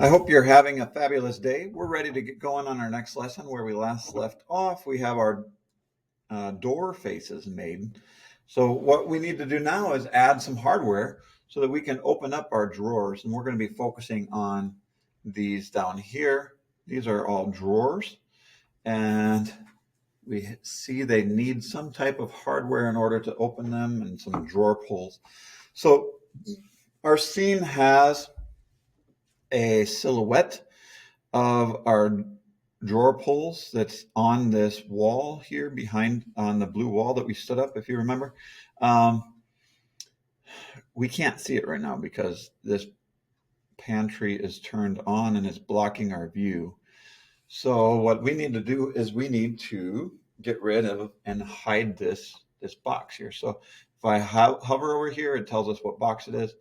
I hope you're having a fabulous day. We're ready to get going on our next lesson where we last left off. We have our door faces made. So what we need to do now is add some hardware so that we can open up our drawers. And we're going to be focusing on these down here. These are all drawers. And we see they need some type of hardware in order to open them and some drawer pulls. So our scene has a silhouette of our drawer pulls that's on this wall here behind on the blue wall that we stood up, if you remember. Um, we can't see it right now because this pantry is turned on and it's blocking our view. So what we need to do is we need to get rid of and hide this box here. So if I hover over here, it tells us what box it is,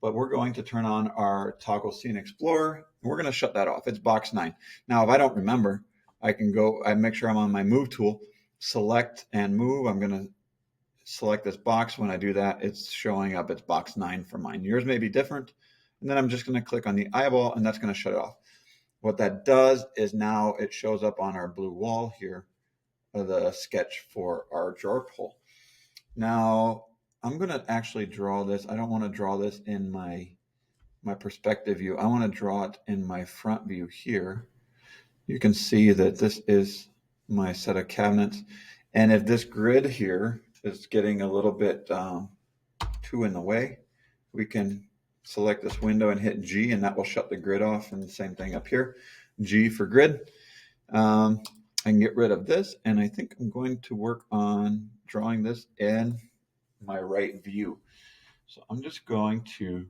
but we're going to turn on our toggle scene explorer and we're going to shut that off. It's box 9. Now, if I don't remember, I can go, I make sure I'm on my move tool, select and move. I'm going to select this box. When I do that, it's showing up. It's box 9 for mine. Yours may be different. And then I'm just going to click on the eyeball and that's going to shut it off. What that does is now it shows up on our blue wall here, the sketch for our drawer pull. Now, I'm going to actually draw this. I don't want to draw this in my perspective view. I want to draw it in my front view here. You can see that this is my set of cabinets. And if this grid here is getting a little bit too in the way, we can select this window and hit G, and that will shut the grid off. And the same thing up here, G for grid. I can get rid of this, and I think I'm going to work on drawing this in my right view. So I'm just going to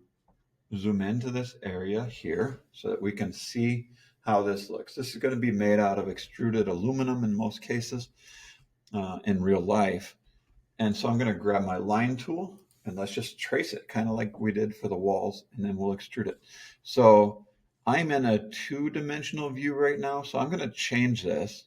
zoom into this area here so that we can see how this looks. This is going to be made out of extruded aluminum in most cases in real life. And so I'm going to grab my line tool and let's just trace it kind of like we did for the walls, and then we'll extrude it. So I'm in a 2-dimensional view right now. So I'm going to change this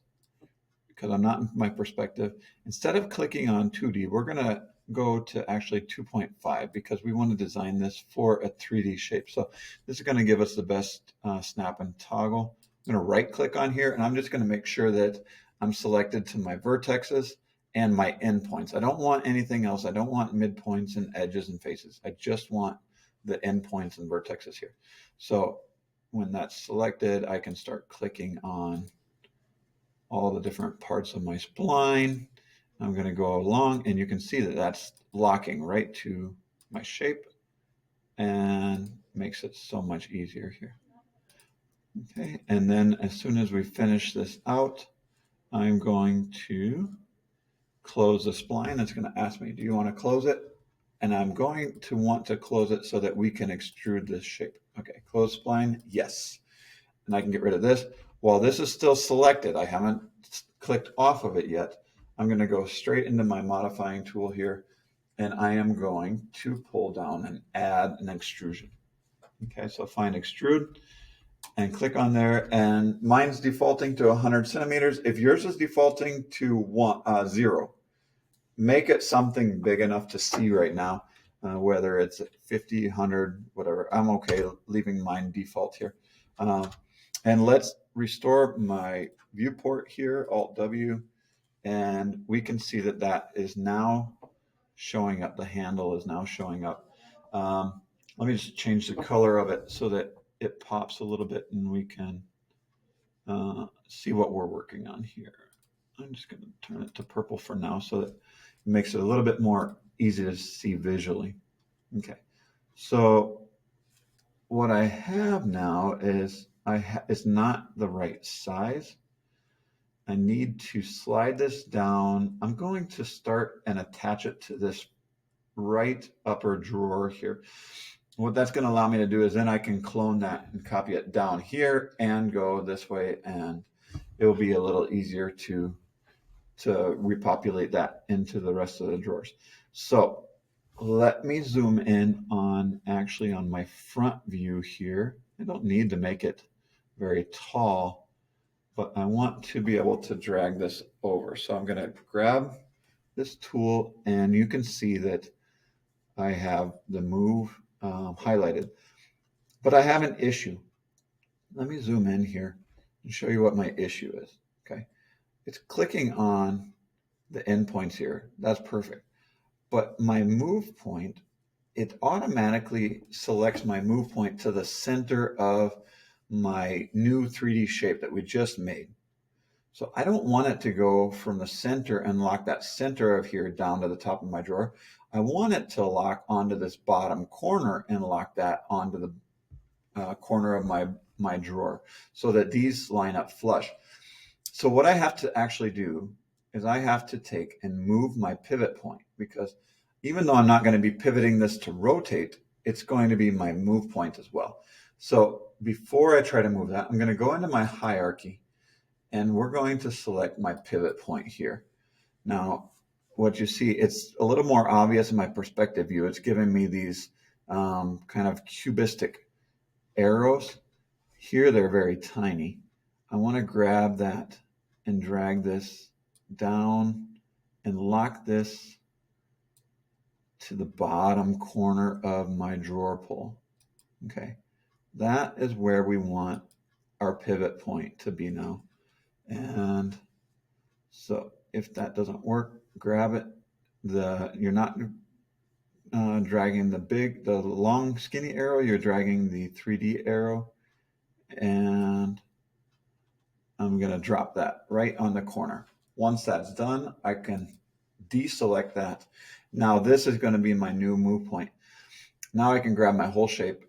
because I'm not in my perspective. Instead of clicking on 2D, we're going to go to actually 2.5 because we want to design this for a 3D shape. So this is going to give us the best snap and toggle. I'm going to right click on here and I'm just going to make sure that I'm selected to my vertexes and my endpoints. I don't want anything else. I don't want midpoints and edges and faces. I just want the endpoints and vertexes here. So when that's selected, I can start clicking on all the different parts of my spline. I'm going to go along and you can see that that's locking right to my shape and makes it so much easier here. Okay, and then as soon as we finish this out, I'm going to close the spline. It's going to ask me, do you want to close it? And I'm going to want to close it so that we can extrude this shape. Okay, close spline, yes. And I can get rid of this. While this is still selected, I haven't clicked off of it yet. I'm going to go straight into my modifying tool here, and I am going to pull down and add an extrusion. Okay, so find extrude and click on there, and mine's defaulting to 100 centimeters. If yours is defaulting to 0, make it something big enough to see right now, whether it's 50, 100, whatever. I'm okay leaving mine default here. And let's restore my viewport here, Alt-W, and we can see that that is now showing up. The handle is now showing up. Let me just change the color of it so that it pops a little bit and we can see what we're working on here. I'm just going to turn it to purple for now so that it makes it a little bit more easy to see visually. Okay, so what I have now is it's not the right size. I need to slide this down. I'm going to start and attach it to this right upper drawer here. What that's going to allow me to do is then I can clone that and copy it down here and go this way, and it will be a little easier to repopulate that into the rest of the drawers. So let me zoom in on actually on my front view here. I don't need to make it very tall, but I want to be able to drag this over. So I'm going to grab this tool, and you can see that I have the move highlighted, but I have an issue. let me zoom in here and show you what my issue is. Okay, it's clicking on the endpoints here. That's perfect. But my move point, it automatically selects my move point to the center of my new 3D shape that we just made. So I don't want it to go from the center and lock that center of here down to the top of my drawer. I want it to lock onto this bottom corner and lock that onto the corner of my drawer so that these line up flush. So what I have to actually do is I have to take and move my pivot point, because even though I'm not going to be pivoting this to rotate, it's going to be my move point as well. So before I try to move that, I'm going to go into my hierarchy and we're going to select my pivot point here. Now, what you see, it's a little more obvious in my perspective view. It's giving me these kind of cubistic arrows. Here they're very tiny. I want to grab that and drag this down and lock this to the bottom corner of my drawer pull. Okay, that is where we want our pivot point to be now. And so if that doesn't work, grab it. You're not dragging the long skinny arrow, you're dragging the 3D arrow, and I'm going to drop that right on the corner. Once that's done, I can deselect that. Now this is going to be my new move point. Now I can grab my whole shape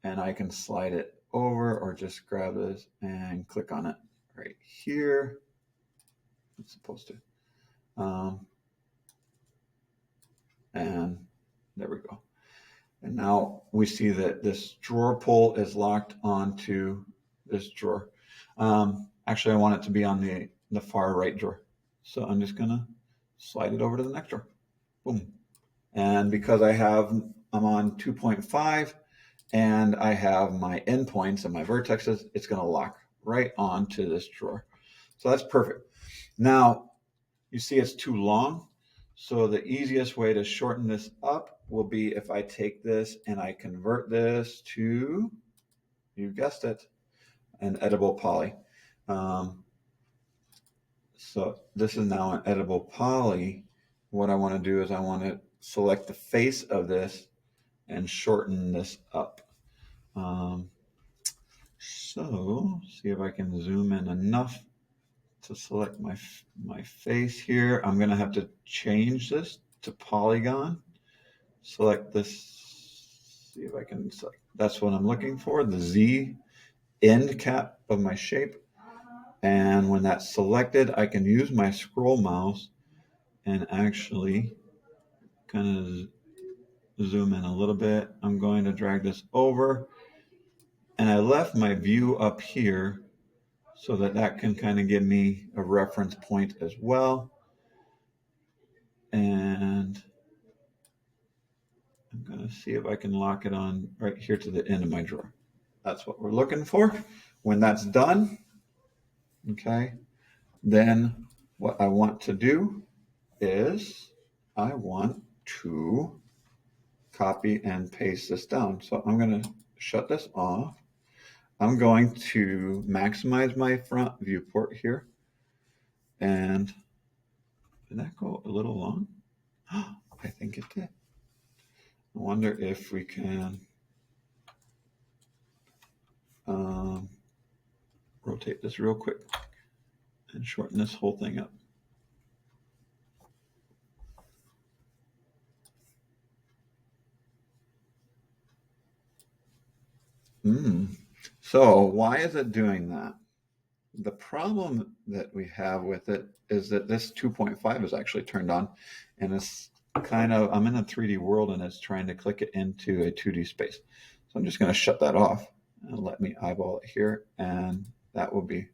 and I can slide it over, or just grab this and click on it right here. It's supposed to. And there we go. And now we see that this drawer pull is locked onto this drawer. Actually, I want it to be on the far right drawer. So I'm just gonna slide it over to the next drawer. Boom. And because I'm on 2.5 and I have my endpoints and my vertexes, it's gonna lock right onto this drawer. So that's perfect. Now, you see it's too long. So the easiest way to shorten this up will be if I take this and I convert this to, you guessed it, an editable poly. So this is now an editable poly. What I want to do is I want to select the face of this and shorten this up. So see if I can zoom in enough to select my face here. I'm going to have to change this to polygon. Select this, see if I can select, that's what I'm looking for, the Z end cap of my shape. And when that's selected, I can use my scroll mouse and actually kind of zoom in a little bit. I'm going to drag this over, and I left my view up here so that can kind of give me a reference point as well. And I'm going to see if I can lock it on right here to the end of my drawer. That's what we're looking for. When that's done, okay, then what I want to do is I want to copy and paste this down. So I'm going to shut this off. I'm going to maximize my front viewport here. And did that go a little long? I think it did. I wonder if we can rotate this real quick and shorten this whole thing up. So why is it doing that? The problem that we have with it is that this 2.5 is actually turned on, and it's kind of, I'm in a 3D world and it's trying to click it into a 2D space. So I'm just going to shut that off and let me eyeball it here, and that will be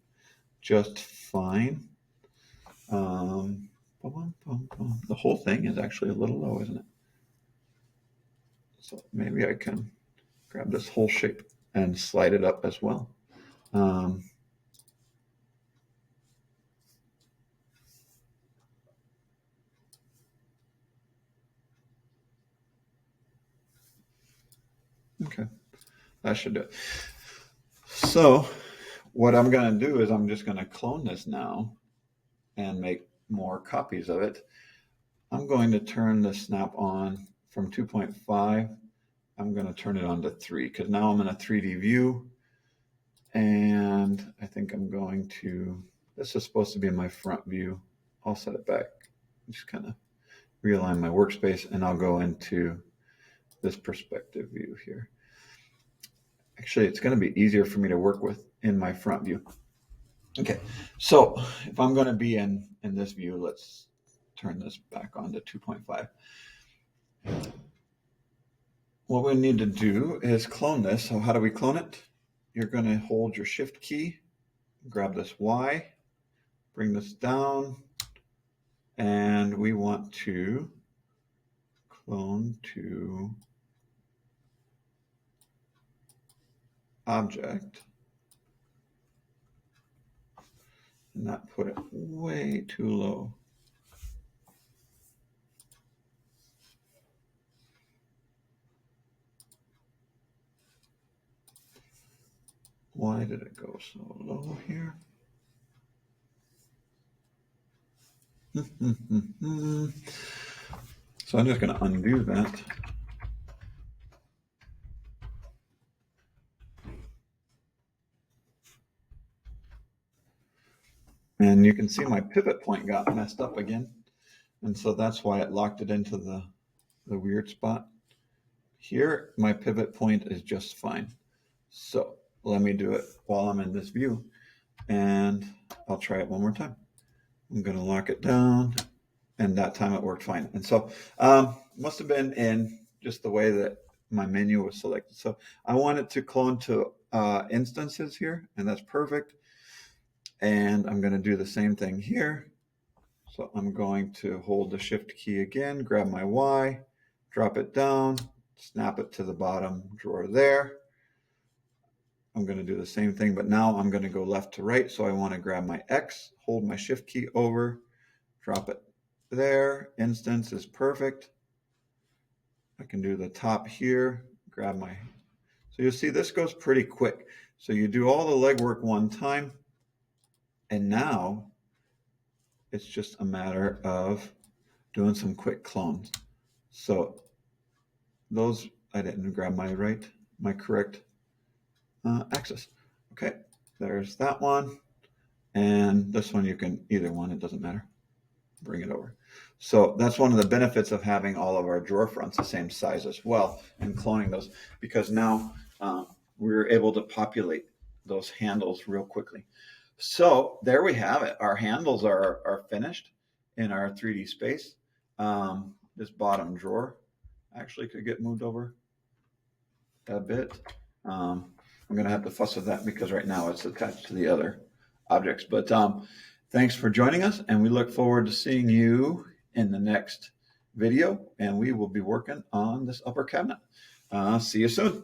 just fine. The whole thing is actually a little low, isn't it? So maybe I can grab this whole shape and slide it up as well. Okay, that should do it. So what I'm going to do is I'm just going to clone this now and make more copies of it. I'm going to turn the snap on from 2.5. I'm going to turn it on to 3 because now I'm in a 3D view. And I think I'm going to, this is supposed to be in my front view. I'll set it back. Just kind of realign my workspace and I'll go into this perspective view here. Actually, it's going to be easier for me to work with in my front view. Okay, so if I'm going to be in this view, let's turn this back on to 2.5. What we need to do is clone this. So how do we clone it? You're going to hold your shift key, grab this Y, bring this down, and we want to clone to object and not put it way too low. Why did it go so low here? So I'm just going to undo that. And you can see my pivot point got messed up again. And so that's why it locked it into the weird spot. Here, my pivot point is just fine. So let me do it while I'm in this view. And I'll try it one more time. I'm going to lock it down. And that time it worked fine. And so must have been in just the way that my menu was selected. So I want it to clone to instances here, and that's perfect. And I'm going to do the same thing here. So I'm going to hold the shift key again, grab my Y, drop it down, snap it to the bottom drawer there. I'm going to do the same thing, but now I'm going to go left to right. So I want to grab my X, hold my shift key over, drop it there. Instance is perfect. I can do the top here, grab my, so you'll see this goes pretty quick. So you do all the legwork one time, and now it's just a matter of doing some quick clones. So those, I didn't grab my correct axis. Okay, there's that one. And this one, you can, either one, it doesn't matter. Bring it over. So that's one of the benefits of having all of our drawer fronts the same size as well and cloning those, because now we're able to populate those handles real quickly. So there we have it. Our handles are finished in our 3D space. This bottom drawer actually could get moved over a bit. I'm going to have to fuss with that because right now it's attached to the other objects. But thanks for joining us, and we look forward to seeing you in the next video, and we will be working on this upper cabinet. See you soon.